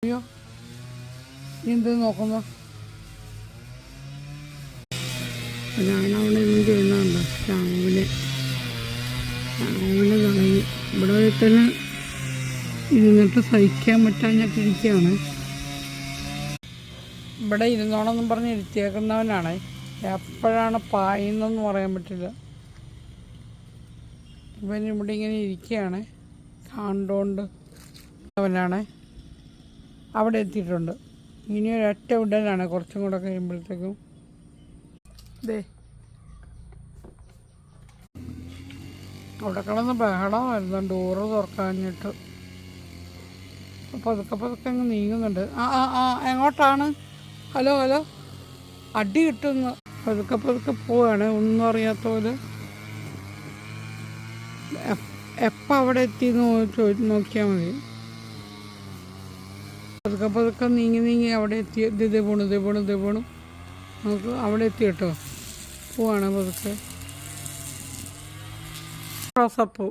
അയ്യോ നീ എന്ത് നോക്കുന്നു? ഞാനവിടെ ഇന്നും ചെയ്യുന്നുണ്ടോ? രാവിലെ തുടങ്ങി ഇവിടെ തന്നെ ഇരുന്നിട്ട് സഹിക്കാൻ പറ്റാഞ്ഞിട്ടിരിക്കുകയാണ്. ഇവിടെ ഇരുന്നോണമെന്നും പറഞ്ഞ് ഇരുത്തിയേക്കുന്നവനാണ്. എപ്പോഴാണ് പായുന്നതെന്ന് പറയാൻ പറ്റില്ല. ഇവൻ ഇവിടെ ഇങ്ങനെ ഇരിക്കുകയാണ് കണ്ടുകൊണ്ട്. അവനാണ് അവിടെ എത്തിയിട്ടുണ്ട്. ഇനി ഒരൊറ്റ വിടലാണ് കുറച്ചും കൂടെ കഴിയുമ്പോഴത്തേക്കും. ദേ അവിടെ കിടന്ന് ബഹളമായിരുന്നു ഡോറ് തുറക്കാഞ്ഞിട്ട്. പതുക്കെ അങ്ങ് നീങ്ങുന്നുണ്ട്. എങ്ങോട്ടാണ്? ഹലോ അടി കിട്ടുന്നു. പതുക്കെ പോവാണ് ഒന്നും അറിയാത്ത പോലെ. എപ്പോൾ അവിടെ എത്തിയെന്ന് നോക്കിയാൽ മതി. പതുക്കെ നീങ്ങി അവിടെ എത്തി. ഇതേ പോണു നമുക്ക് അവിടെ എത്തി കേട്ടോ. പോവാണ് പതുക്കെ. റോസപ്പൂ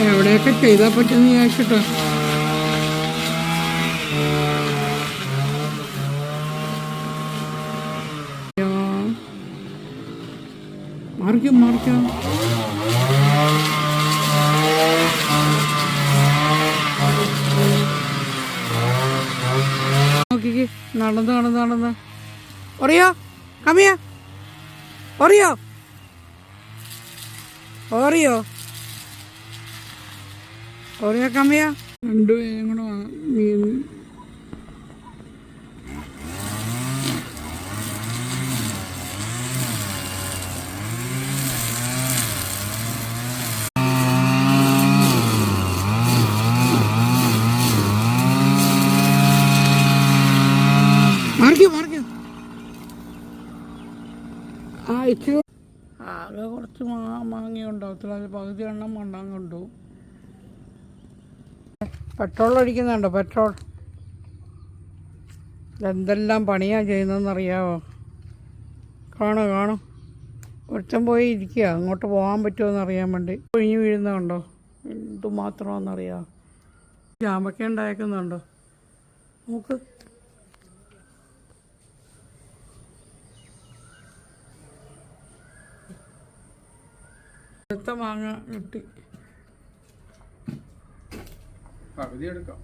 എവിടെയൊക്കെ ചെയ്താൽ പറ്റുമെന്ന് വിചാരിച്ചിട്ടോ. മാറിക്കോ നോക്കിക്ക് നടന്ന് ഓറിയോ കമ്മിയാ ഓറിയോ കമ്മിയാ. രണ്ടുപേരും കൂടെ മീൻ മാറിക്കോ. ഇച്ചിരി ആകെ കുറച്ച് മാങ്ങ ഉണ്ടാവത്തില്ല. അത് പകുതി എണ്ണം മണ്ണാൻ കൊണ്ടു. പെട്രോൾ ഒഴിക്കുന്നുണ്ടോ? പെട്രോൾ എന്തെല്ലാം പണിയാണ് ചെയ്യുന്നതെന്നറിയാമോ? കാണും ഒരുത്തം പോയി ഇരിക്കുക. അങ്ങോട്ട് പോകാൻ പറ്റുമോ അറിയാൻ വേണ്ടി. ഒഴിഞ്ഞു വീഴുന്നതുണ്ടോ? എന്തുമാത്രമാണെന്നറിയാമോ? ജാമ്പക്ക ഉണ്ടായേക്കുന്നുണ്ടോ? നമുക്ക് അടുത്ത മാങ്ങ കിട്ടി. പകുതി എടുക്കാം.